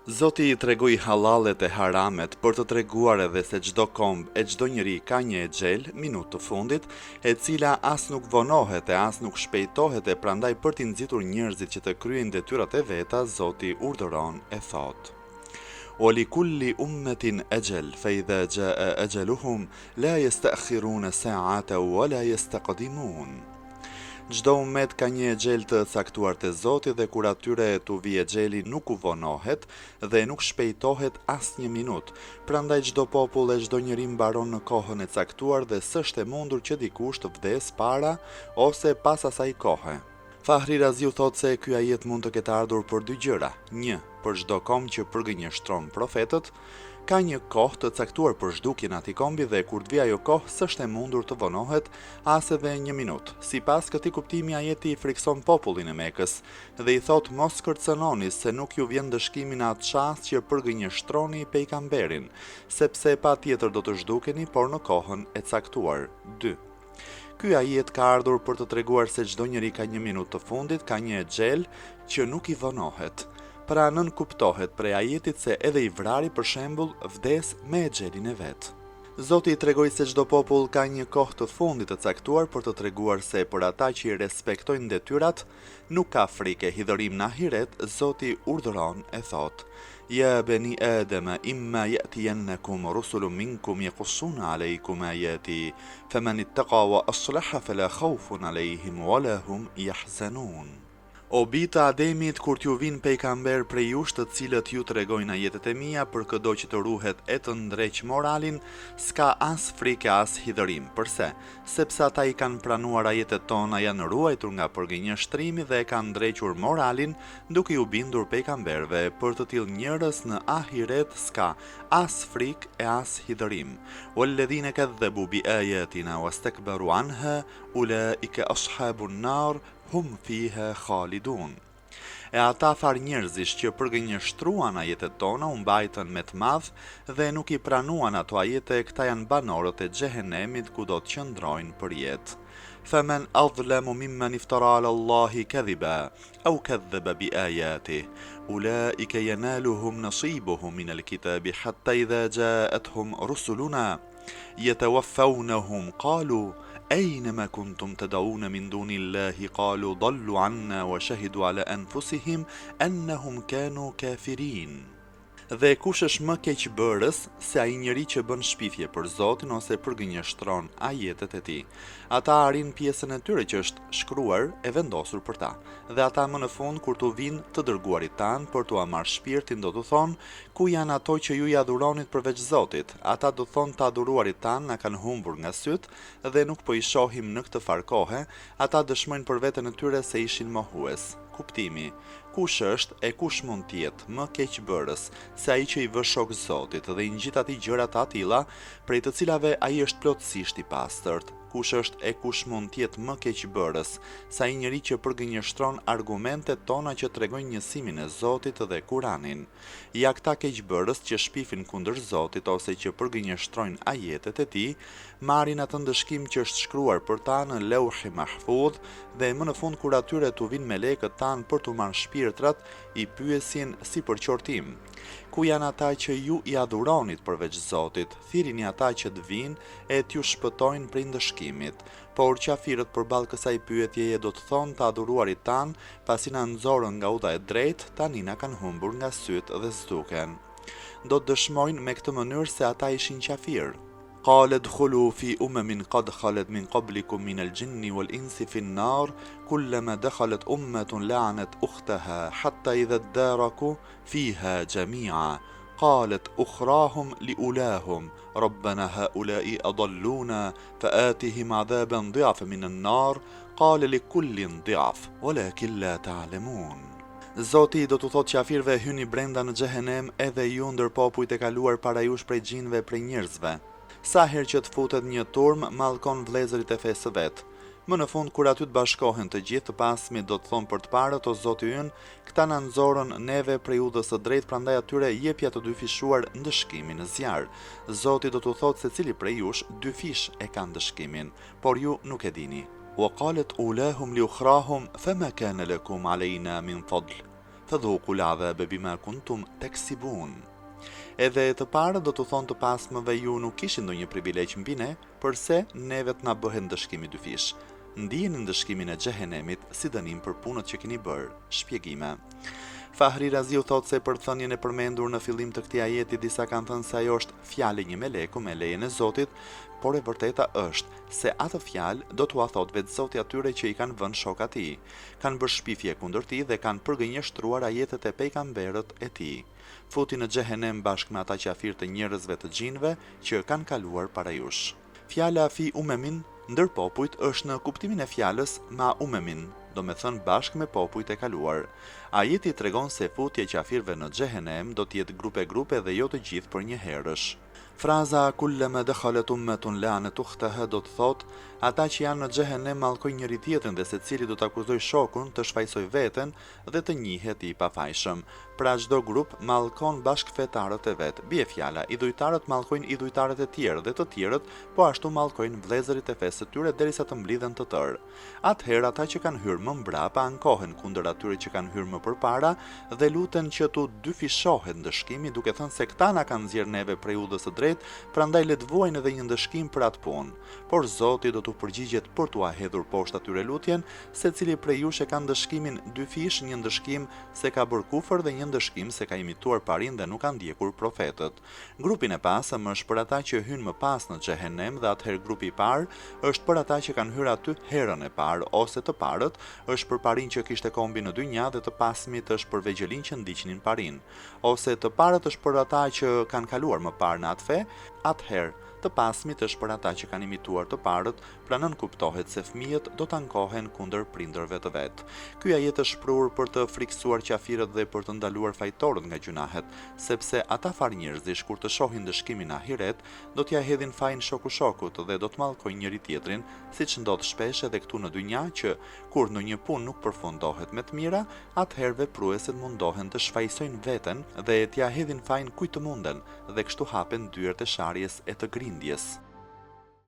Zoti I tregoi halalet e haramet për të treguar edhe se çdo komb e çdo njeri ka një exhel, minutë të fundit, e cila as nuk vonohet e as nuk shpejtohet e prandaj për t'i nxitur njerëzit që të kryejnë detyrat e veta, Zoti urdhëron e thot: "Oli kulli ummetin ajal, fa idha jaa ajaluhum la yasta'khiruna sa'ata wa la yastaqdimun." Çdo umet ka një exhel të caktuar te Zoti dhe kur atyre t'u vi exheli nuk u vonohet dhe nuk shpejtohet as një minutë. Prandaj çdo popull e çdo njeri mbaron në kohën e caktuar dhe s'është e mundur që dikush të vdes para ose pas asaj kohe. Fahri Raziu thot se ky ajet mund të ketë ardhur për dy gjëra. 1. Për çdo kom që përgënjeshtron profetët, ka një kohë të caktuar për zhdukjen e atij kombi dhe kur të vi ajo kohë s'është e mundur të vonohet as edhe një minutë. Sipas këtij kuptimi ajeti I frikson popullin e Mekës dhe I thot mos kërcënoni se nuk ju vjen dëshkimi në atë çast që përgënjeshtroni pejgamberin, sepse patjetër do të zhdukeni por në kohën e caktuar. 2. Ky ajet ka ardhur për të treguar se çdo njeri ka një minutë të fundit, ka një exhel që nuk I vonohet. Pra nën kuptohet prej ajetit se edhe I vrari për shembull vdes me exhelin e vet. Zoti I tregoi se çdo popull ka një kohë të fundit të caktuar për të treguar se për ata që I respektojnë detyrat, nuk ka frikë hidhërim në ahiret, Zoti urdhëron e thot: "Ya bani Adama imma ya'tiyannakum rusulun minkum yaqussuna alaykum ayati, faman ittaqa wa aslaha fala khawfun alayhim wala hum yahzanun." O bita Ademit, kur t'ju vinë pejgamber prej jush të cilët ju tregojnë ajetet e mia për çdo që të ruhet e të ndreq moralin, s'ka as frikë as hidhërim. Përse? Sepse ata I kanë pranuar ajetet tona, janë ruajtur nga përgënjeshtrimi dhe e kanë ndrequr moralin duke ju bindur pejgamberve. Për të tillë njerëz në ahiret s'ka as frikë e as hidhërim. Walladhina kadhabu bi ayatina wastakbaru anha ulaika ashabun nar hum fiha khalidun. E ata far njerëzish që përgënjeshtruan ajetet tona u mbajtën me të madh dhe nuk I pranuan ato ajete, këta janë banorët e xhehenemit ku do të qëndrojnë për jetë. Faman adlamu mimman iftara ala Allahi kadhiba au kadhaba bi ayatihi ulaika yanaluhum nasibuhum min al-kitabi hatta idha ja'atuhum rusuluna yatawaffawnahum qalu أينما كنتم تدعون من دون الله قالوا ضلوا عنا وشهدوا على أنفسهم أنهم كانوا كافرين. Dhe kush është më keqbërës se ai njeri që bën shpifje për Zotin ose përgënjeshtron ajetet e tij. Ata arrin pjesën e tyre që është shkruar e vendosur për ta. Dhe ata më në fund kur t'u vinë të dërguarit tan për t'u marrë shpirtin do të thonë: "Ku janë ato që ju I adhuronit përveç Zotit?" Ata do thonë: "Të adhuruarit tan na kanë humbur nga syt dhe nuk po I shohim në këtë farkohe." Ata dëshmojnë për veten e tyre se ishin mohues. Kuptimi: kush është e kush mund t'jetë më keqbërës se ai që I vë shok Zotit dhe I ngjit atij gjëra të tilla prej të cilave ai është plotësisht I pastërt. Kush është e kush mund t'jetë më keqbërës se ai njeri që përgënjeshtron argumentet tona që tregojnë njësimin e Zotit dhe Kuranin. Ja këta keqbërës që shpifin kundër Zotit ose që përgënjeshtrojnë ajetet e tij, marrin atë ndëshkim që është shkruar për ta në Lauhi Mahfudh dhe më në fund kur atyre t'u vinë melekët tan për t'u marrë shpirtrat, I pyesin si për qortim: "Ku janë ata që ju I adhuronit përveç Zotit? Thirrini ata që të vinë e t'ju shpëtojnë prej ndëshkimit." Por qafirët përballë kësaj pyetjeje do të thonë: "Të adhuruarit tan, pasi na nxorën nga udha e drejtë, tani na kanë humbur nga syt dhe zduken." Do të dëshmojnë me këtë mënyrë se ata ishin qafir. قال ادخلوا في أمم قد خلت من قبلكم من الجن والإنس في النار كلما دخلت أمة لعنت أختها حتى إذا اداركوا فيها جميعا قالت أخراهم لأولاهم ربنا هؤلاء أضلونا فآتهم عذابا ضعفا من النار قال لكل ضعف ولكن لا تعلمون. Zoti do t'u thotë qafirëve: "Hyni brenda në xhehenem edhe ju ndër popujt e kaluar para jush prej xhinëve prej njerëzve. Sa herë që të futet një turm, mallkon vëllezërit e fesë vet. Më në fund kur aty të bashkohen të gjithë të pasmit do të thonë për të parët: O Zoti ynë, këta na nxorën neve prej udhës së drejtë, prandaj atyre jepja të dy fishuar ndëshkimin në zjarr. Zoti do t'u thotë se cili prej jush dy fish e ka ndëshkimin, por ju nuk e dini." وقالت أولاهم لأخراهم فما كان لكم علينا من فضل thadhukula dhe bebima kuntum teksibun. Edhe të parë do të thonë të pasmëve ju nuk kishin ndonjë privilegj mbi ne, përse neve të na bëhen dëshkimi dyfish. Ndijeni ndëshkimin e xhehenemit si dënim për punët që keni bërë. Shpjegime. Fahri Raziu thot se për thënien e përmendur në fillim të këtij ajeti disa kanë thënë se ajo është fjalë e një meleku me lejen e Zotit, por e vërteta është se atë fjalë do t'ua thot vetë Zoti atyre që i kanë vënë shok atij. Kanë bërë shpifje kundër tij dhe kanë përgënjeshtruar ajetet e pejgamberët e tij. Futi në xhehenem bashkë me ata qafir të njerëzve të xhinëve që kanë kaluar para jush. Fjala fi umemin ndër popujt është në kuptimin e fjalës ma umemin, do me thënë bashkë me popujt e kaluar. Ajeti tregon se futje qafirve në xhehenem do t'jetë grupe dhe jo të gjithë për një herësh. Fraza kullama dakhalat ummatun la'anat ukhtaha do të thotë ata që janë në xhehenem mallkojnë njëri tjetrin dhe secili do të akuzojë shokun të shfaqsojë veten dhe të njihet i pafajshëm. Pra çdo grup mallkon bashkëfetarët e vet. Bie fjala, idhujtarët mallkojnë idhujtarët e tjerë dhe të tjerët po ashtu mallkojnë vëllezërit e fesë së tyre derisa të mblidhen të tërë. Atëherë ata që kanë hyrë më mbrapa ankohen kundër atyre që kanë hyrë më përpara dhe luten që tu dyfishohet ndëshkimi duke thënë se këta na kanë nxjerrë neve prej udhës së drejtë, prandaj le të vuajnë edhe një ndëshkim për atë punë. Por Zoti do t'u përgjigjet për t'u hedhur poshtë atyre lutjen, secili prej jush e ka ndëshkimin dyfish, një ndëshkim se ka bërë kufër dhe një ndëshkim se ka imituar parin dhe nuk ka ndjekur profetët. Grupin e pasëm është për ata që hynë më pas në xhehenem dhe atëherë grupi i parë është për ata që kanë hyrë aty herën e parë ose të parët është për parin që kishte kombi në dynja dhe të pasmit është për vegjëlin që ndiqnin parin. Ose të parët është për ata që kanë kaluar më parë në atë fe, atëherë të pasmit është për ata që kanë imituar të parët, pra nën kuptohet se fëmijët do të ankohen kundër prindërve të vet. Ky ajet është shprehur për të friksuar qafirët dhe për të ndaluar fajtorët nga gjunahet, sepse ata farnjerëzish kur të shohin dëshkimin ahiret, do t'ja hedhin fajin shoku-shokut dhe do të mallkojnë njëri tjetrin, siç ndodh shpesh edhe këtu në dynja që kur në një punë nuk përfundohet me të mira, atëherë vepruesit mundohen të shfaqsojnë veten dhe t'ja hedhin fajin kujt të munden dhe kështu hapen dyert e sharjes e të grindjes.